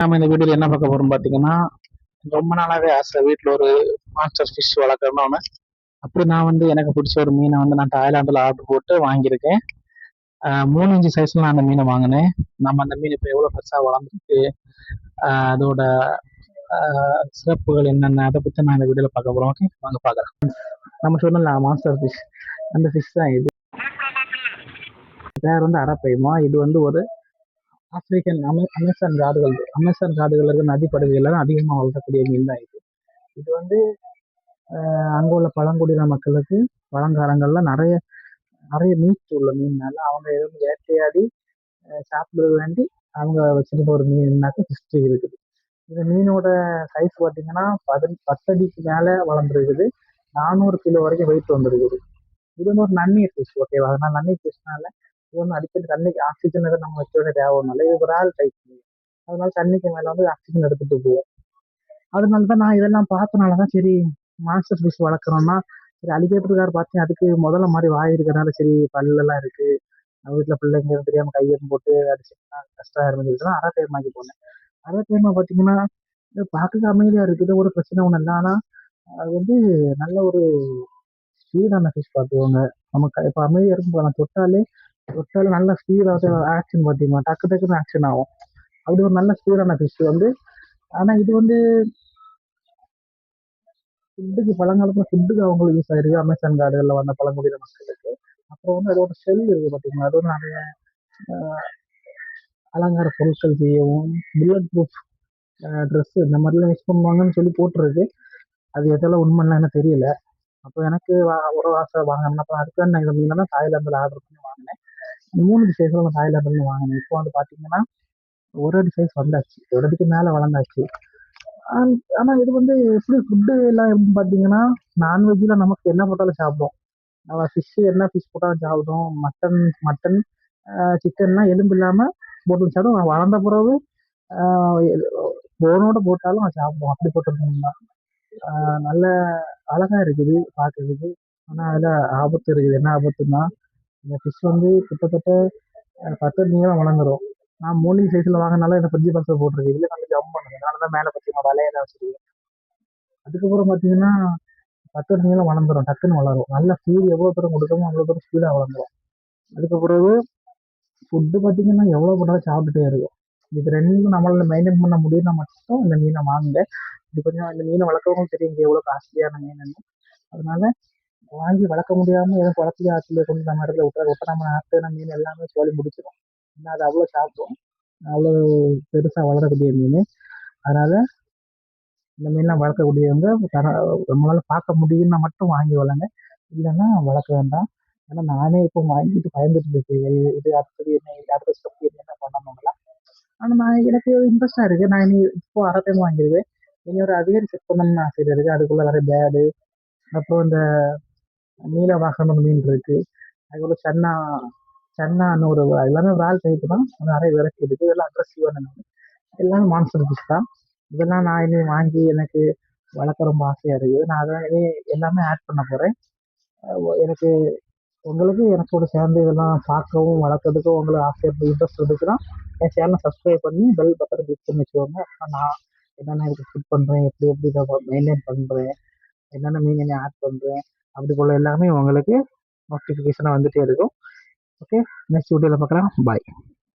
நம்ம இந்த வீடியோல என்ன பார்க்க போறோம் பார்த்தீங்கன்னா, ரொம்ப நாளாவே ஆசை வீட்டில் ஒரு மாஸ்டர் ஃபிஷ் வளர்க்கணும்னு. அப்படி நான் எனக்கு பிடிச்ச ஒரு மீனை நான் தாய்லாந்தில் ஆர்டர் போட்டு வாங்கியிருக்கேன். 3 இன்ச்சு சைஸ்ல நான் அந்த மீனை வாங்கினேன். நம்ம அந்த மீன் இப்போ எவ்வளோ பெருசாக வளர்ந்துருக்கு, அதோட சிறப்புகள் என்னென்ன, அதை பற்றி நான் இந்த வீடியோவில் பார்க்க போகிறோம். ஓகே, வாங்க பார்க்கலாம். நம்ம சொன்னல மாஸ்டர் ஃபிஷ், அந்த ஃபிஷ் தான் இது. பேர் அரப்பைமா. இது ஒரு ஆப்பிரிக்கன் அமேசான் காடுகள் இருக்க நதிப்படுகையில் தான் அதிகமாக வளர்க்கக்கூடிய மீன் தான் இது. இது அங்கே உள்ள பழங்குடியின மக்களுக்கு பழங்காலங்களில் நிறைய நிறைய நீச்சு உள்ள மீன்னால அவங்க எதுவும் வேட்டையாடி சாப்பிடுறது வேண்டி அவங்க வச்சிருக்க ஒரு மீன்னாக்க ஹிஸ்ட்ரி இருக்குது. இந்த மீனோட சைஸ் பார்த்தீங்கன்னா 10 அடிக்கு மேலே வளர்ந்துருக்குது. 400 கிலோ வரைக்கும் வெயிட் வந்துருக்குது. இது ஒரு நன்னீர் ஃபிஷ். ஓகேவா? அதனால நன்னீர் ஃபிஷ்னால இது அடிக்கடி தண்ணிக்கு ஆக்சிஜன் நம்ம வைக்க வேண்டிய தேவைனால இது ஒரு ஆள் டைப். அதனால தண்ணிக்கு மேல ஆக்சிஜன் எடுத்துட்டு போகும். அதனாலதான் நான் இதெல்லாம் பார்த்தனாலதான் சரி மாஸ்டர் ஃபிஷ் வளர்க்குறோம்னா சரி அலிகேட்டருக்கார் பார்த்தேன். அதுக்கு முதல்ல மாதிரி வாய் இருக்கிறனால சரி பல்லெல்லாம் இருக்கு. நம்ம வீட்டுல பிள்ளைங்க தெரியாம கையெழுத்து போட்டு அடிச்சுன்னா கஷ்டம் இருந்துச்சுன்னா அரை டைம் ஆக்கி போனேன். அரை டைமா பார்த்தீங்கன்னா பார்க்க அமைதியா இருக்குது, ஒரு பிரச்சனை ஒண்ணு இல்லை. ஆனா அது நல்ல ஒரு ஸ்பீடான ஃபிஷ் பார்த்துக்கோங்க. நமக்கு இப்போ அமைதியா இருக்கும் நான் தொட்டாலே நல்ல ஸ்பீடாக ஆக்ஷன் பார்த்தீங்கன்னா டக்கு டக்குன்னு ஆக்ஷன் ஆகும். அப்படி ஒரு நல்ல ஸ்பீடான ஃபிஷ் ஆனா இது ஃபுட்டுக்கு பழங்காலத்துல ஃபுட்டுக்கு அவங்களுக்கு யூஸ் ஆயிருக்கு. அமேசான் காடுகளில் வந்த பழங்குடியின மக்களுக்கு. அப்புறம் அதோட ஷெல் இருக்கு பார்த்தீங்கன்னா அது நிறைய அலங்கார பொருட்கள் செய்யவும், புல்லட் ப்ரூஃப் ட்ரெஸ் இந்த மாதிரிலாம் யூஸ் பண்ணுவாங்கன்னு சொல்லி போட்டுருக்கு. அது எதெல்லாம் உண்மைலாம் என்ன தெரியல. அப்போ எனக்கு ஒரு ஆசை வாங்கினேன். அப்புறம் அதுக்கான நான் இதை மீன் தான் தாய்லாந்தில் ஆர்டர் பண்ணி வாங்கினேன். 3 சைஸ்ல நான் தாய்லாந்துல வாங்கினேன். இப்போ பார்த்தீங்கன்னா ஒரு அடி சைஸ் வந்தாச்சு, ஒரு அடிக்கு மேல வளர்ந்தாச்சு. ஆனா இது எப்படி ஃபுட்டு எல்லாம் எப்படி பாத்தீங்கன்னா நான்வெஜ்ல நமக்கு என்ன போட்டாலும் சாப்பிடும். நம்ம ஃபிஷ் என்ன ஃபிஷ் போட்டாலும் சாப்பிடும். மட்டன் சிக்கன்லாம் எலும்பு இல்லாம போட்டு சாப்பிடும். வளர்ந்த பிறகு போனோட போட்டாலும் சாப்பிடும். அப்படி போட்டிருக்கீங்களா? நல்ல அழகா இருக்குது பார்க்கறதுக்கு. ஆனா அதுல ஆபத்து இருக்குது. என்ன ஆபத்துன்னா இந்த ஃபிஷ் கிட்டத்தட்ட 10 நீளம் வளர்ந்துரும். நான் 3 சைஸ்ல வாங்கினாலும் இந்த ஃப்ரிட்ஜ் பாக்ஸ்ல போட்டிருக்கு. இதுல நம்ம ஜம்ப் பண்ணுது. அதனாலதான் மேல பார்த்தீங்கன்னா வலையெல்லாம் வச்சிருக்கேன். அதுக்கப்புறம் பார்த்தீங்கன்னா 10 நீளம் வளர்ந்துரும், டக்குன்னு வளரும். நல்ல ஸ்பீடு எவ்வளவு தூரம் கொடுக்கமோ அவ்வளவு தூரம் ஸ்பீடா வளர்ந்துரும். அதுக்கு பிறகு ஃபுட்டு பார்த்தீங்கன்னா எவ்வளவு போட்டாலும் சாப்பிட்டுட்டே இருக்கும். இது ரெண்டும் நம்மளால மெயின்டைன் பண்ண முடியும்னா மட்டும் இந்த மீனை வாங்குங்க. இது கொஞ்சம் இந்த மீனை வளர்க்கறவங்களும் தெரியும் எவ்வளவு காஸ்ட்லியான மீன். அதனால வாங்கி வளர்க்க முடியாம எதுவும் குளத்துல ஆற்றுல கொண்டு நம்ம இடத்துல விட்டா நம்ம ஆற்று மீன் எல்லாமே சோழி முடிச்சிடும். ஏன்னா அது அவ்வளவு சாப்பிடும், அவ்வளவு பெருசா வளரக்கூடிய மீன். அதனால இந்த மீன்லாம் வளர்க்கக்கூடியவங்க நம்மளால பார்க்க முடியும்னா மட்டும் வாங்கி வளங்க, இல்லைன்னா வளர்க்க வேண்டாம். ஏன்னா நானே இப்போ வாங்கிட்டு பயந்துட்டு இருக்கேன். இது அடுத்தது அடுத்த ஸ்டெப் என்ன பண்ணணுங்களா. ஆனா நான் எனக்கு இன்ட்ரெஸ்டா இருக்கு. நான் இனி இப்போ அரை டைம் வாங்கிடுவேன். இனி ஒரு அவியல் செட் பண்ணணும்னு ஆசை இருக்கு. அதுக்குள்ள நிறைய பேடு, அப்புறம் இந்த நீல வாகனம் மீன் இருக்கு. அதுக்குள்ள சென்னான்னு ஒரு எல்லாமே வேல் டைப் தான். நிறைய வெரைட்டி இருக்கு. இதெல்லாம் அக்ரஸிவான மீன். எல்லாமே மான்சர் ஃபிஷ் தான். இதெல்லாம் நான் இனி வாங்கி எனக்கு வளர்க்க ரொம்ப ஆசையா இருக்குது. நான் அதை எல்லாமே ஆட் பண்ண போறேன். எனக்கு எனக்கோட சேர்ந்து இதெல்லாம் பார்க்கவும் வளர்க்கறதுக்கும் உங்களுக்கு ஆசை இன்ட்ரெஸ்ட் இருந்துச்சுன்னா என் சேனலை சப்ஸ்கிரைப் பண்ணி பெல் பட்டனை கிளிக் பண்ணி வச்சுக்கோங்க. அப்புறம் நான் என்னென்ன இதுக்கு ஃபிட் பண்றேன், எப்படி எப்படி இதை மெயின்டைன் பண்றேன், என்னென்ன மீன் ஆட் பண்றேன், அப்படி போல எல்லாமே உங்களுக்கு நோட்டிஃபிகேஷனாக வந்துட்டே இருக்கும். ஓகே, நெக்ஸ்ட் வீடியோவில் பார்க்கலாம். பாய்.